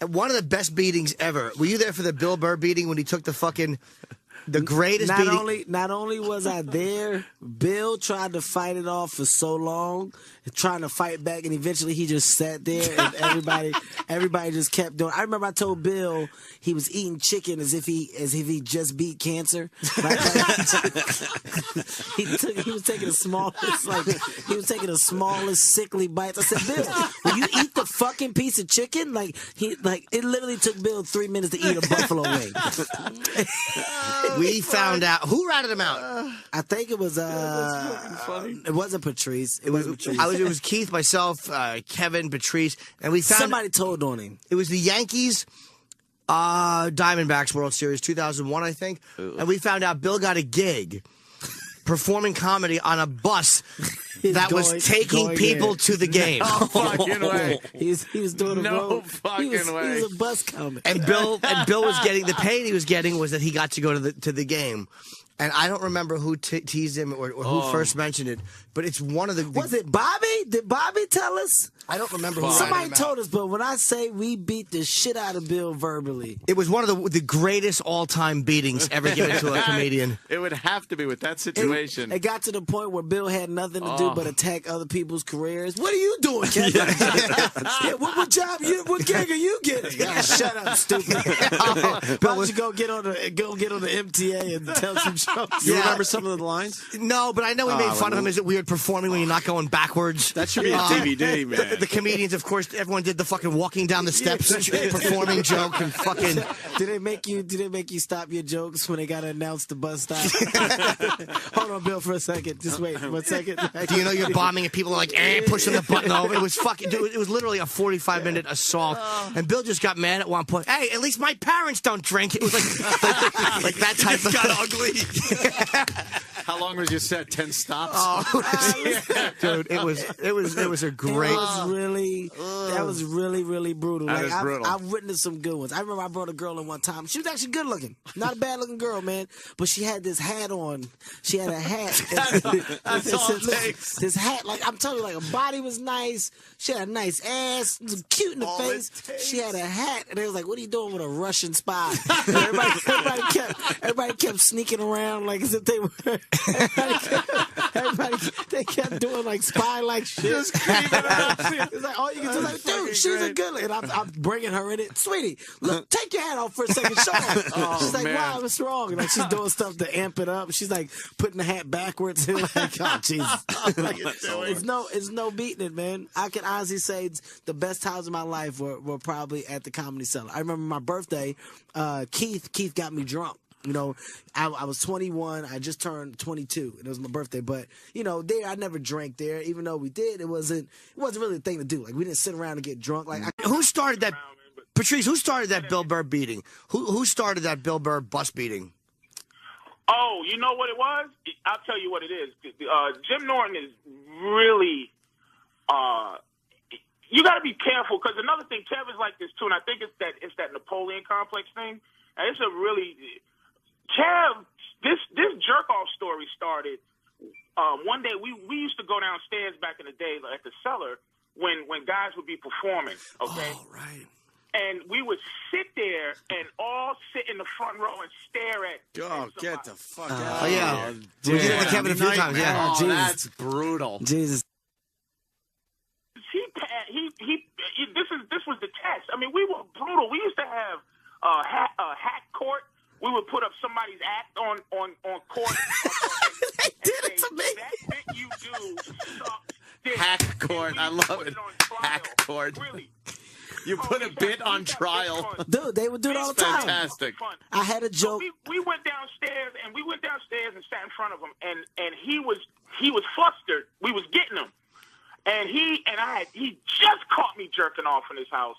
One of the best beatings ever. Were you there for the Bill Burr beating when he took the fucking... The greatest beating. Not only was I there, Bill tried to fight it off for so long, trying to fight back, and eventually he just sat there, and everybody just kept doing. I remember I told Bill he was eating chicken as if he just beat cancer. Like, he was taking the smallest sickly bites. I said, Bill, will you eat the fucking piece of chicken? It literally took Bill 3 minutes to eat a buffalo wing. We found out who ratted him out. I think it was it wasn't Patrice. It was Keith, myself, Kevin, Patrice, and we found somebody told on him. It was the Yankees, Diamondbacks World Series 2001, I think, and we found out Bill got a gig performing comedy on a bus that was taking people to the game. No fucking way. He was doing a road. Fucking way. He was a bus comic. And Bill was getting the pay he was getting was that he got to go to the game. And I don't remember who teased him or who first mentioned it, but it's one of the... Was it Bobby? Did Bobby tell us? I don't remember who Somebody told us, but when I say we beat the shit out of Bill verbally... It was one of the greatest all-time beatings ever given to a comedian. It would have to be with that situation. It got to the point where Bill had nothing to do but attack other people's careers. What are you doing, Kevin? What job? What gig are you getting? Shut up, stupid. Why don't you go get on the MTA and tell some jokes? You remember some of the lines? No, but I know we made fun of him. Is it weird performing when you're not going backwards? That should be a DVD, man. The comedians, of course, everyone did the fucking walking down the steps performing joke and fucking... Did they make you stop your jokes when they got to announce the bus stop? Hold on, Bill, for a second. Just wait 1 second. Do you know you're bombing and people are like, pushing the button over? It was fucking... Dude, it was literally a 45-minute assault. And Bill just got mad at one point. Hey, at least my parents don't drink. It was like that type of... It got ugly. How long was your set? 10 stops? Dude, it was a great... That was really brutal. That is brutal. I've witnessed some good ones. I remember I brought a girl in one time. She was actually good looking. Not a bad looking girl, man. But she had this hat on. She had a hat. That's all it takes. This hat, I'm telling you, her body was nice. She had a nice ass. It was cute in the face. She had a hat. And they was like, what are you doing with a Russian spy? Everybody kept sneaking around like as if they were... They kept doing spy-like shit. Just creeping out. It's like all you can do is dude, she's a good looking. And I'm bringing her in it. Sweetie, look, take your hat off for a second. Show her. She's like, wow, what's wrong? And she's doing stuff to amp it up. She's putting the hat backwards. And oh, Jesus. It's no beating it, man. I can honestly say the best times of my life were probably at the Comedy Cellar. I remember my birthday, Keith got me drunk. I was 21. I just turned 22, and it was my birthday. But there I never drank there, even though we did. It wasn't really a thing to do. We didn't sit around and get drunk. Who started that? Patrice, who started that Bill Burr beating? Who started that Bill Burr bus beating? Oh, you know what it was? I'll tell you what it is. Jim Norton is really. You got to be careful because another thing, Kev is like this too, and I think it's that Napoleon complex thing, and it's a really. Kev, this jerk-off story started one day. We used to go downstairs back in the day at the Cellar when guys would be performing, okay? Oh, right. And we would sit there and all sit in the front row and stare at Oh, get the fuck out. Oh, yeah. We did it with Kevin a few times, yeah. Oh, that's brutal. Jesus. This was the test. I mean, we were brutal. We used to have a hat court. We would put up somebody's act on court. They did it to me. That bit you do sucked. Hack court. I love it. Hack court. Really. You put a bit on trial. Dude, they would do it all the time. Fantastic. I had a joke. So we went downstairs and sat in front of him, and he was flustered. We was getting him, and he just caught me jerking off in his house.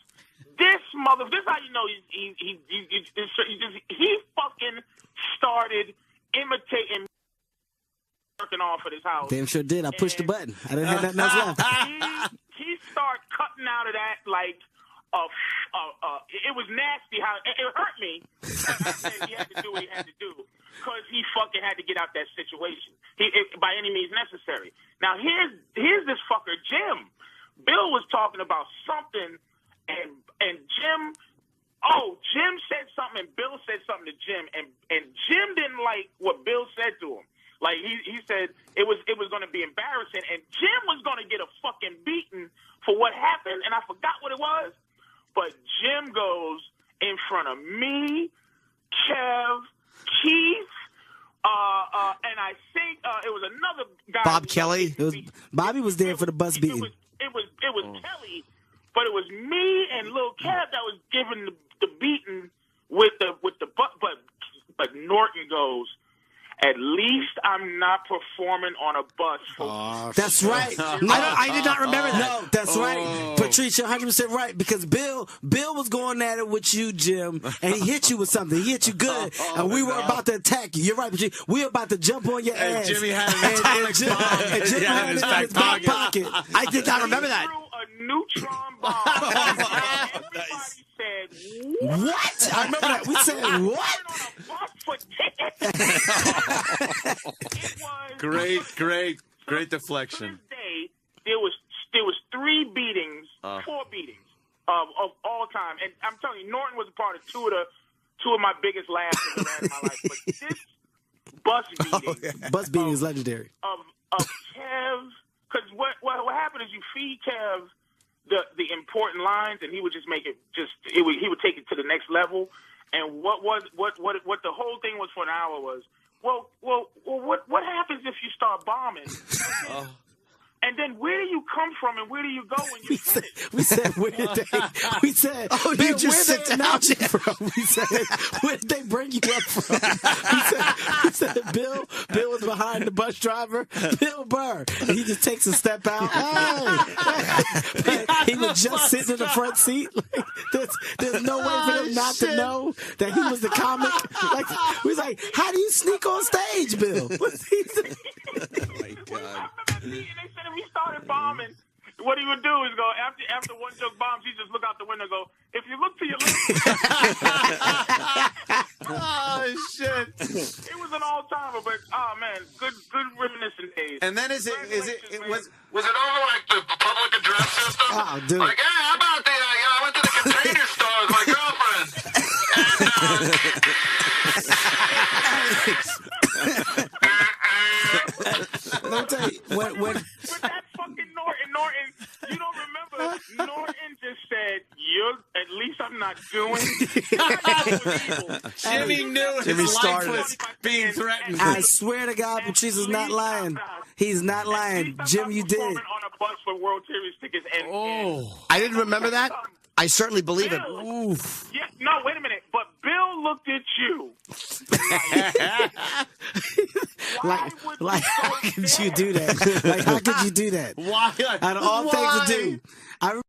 This how you know he fucking started imitating jerking off at his house. Damn sure did. I pushed the button. I didn't have nothing else left. He started cutting out of that it was nasty how it hurt me. But I said he had to do what he had to do because he fucking had to get out that situation by any means necessary. Now here's this fucker Jim. Bill was talking about something. and Jim said something, and Bill said something to Jim, and Jim didn't like what Bill said to him. Like he said it was going to be embarrassing, and Jim was going to get a fucking beating for what happened, and I forgot what it was. But Jim goes in front of me, Kev, Keith, and I think it was another guy. Bob Kelly. Bobby was there for the bus beating. It was Kelly, but it was me and Lil Kev that was giving the beating with the but Norton goes, at least I'm not performing on a bus. That's right. I did not remember that. No, that's right. Patrice, you're 100% right, because Bill was going at it with you, Jim, and he hit you with something. He hit you good, and we were about to attack you. You're right, Patrice. We were about to jump on your ass. Jimmy had an atomic bomb. And Jimmy had it in his back pocket. I did not remember that. Threw a neutron bomb. Everybody said, what? I remember that. We said, what? Great deflection. To this day, there was 4 beatings of all time, and I'm telling you, Norton was a part of two of my biggest laughs I've ever had in my life. But this bus beating is legendary. Of Kev, because what happened is you feed Kev the important lines, and he would just make it he would take it to the next level. And what the whole thing was for an hour was, what happens if you start bombing? And then where do you come from and where do you go when you finish? We said, where did they? We said, oh, Bill, you just where sit they down. announce you from? We said, where did they bring you up from? We said, Bill was behind the bus driver, Bill Burr. And he just takes a step out. Hey. He was just sitting in the front seat. Like, there's no way for them not to know that he was the comic. Like, we was like, how do you sneak on stage, Bill? Oh my God. And they said if he started bombing, what he would do is go, after one joke bombs, he just look out the window and go, if you look to your left. Oh, shit. It was an all-timer, but, oh, man, good reminiscent days. And then was it over like the public address system? Oh, dude. Like, hey, how about the, I went to the container store with my girlfriend. Let me tell you, when But that fucking Norton, you don't remember, Norton just said, at least I'm not doing. Jimmy knew Jimmy his life started was being threatened. I swear to God, Patrice is not lying. He's not lying. Jim, you did. On a bus for World Series tickets, and I didn't remember that. I certainly believe it. Oof. yeah, no, wait a minute. But Bill looked at you. Like, how could you do that? Like, how could you do that? Why? Out of all things to do, I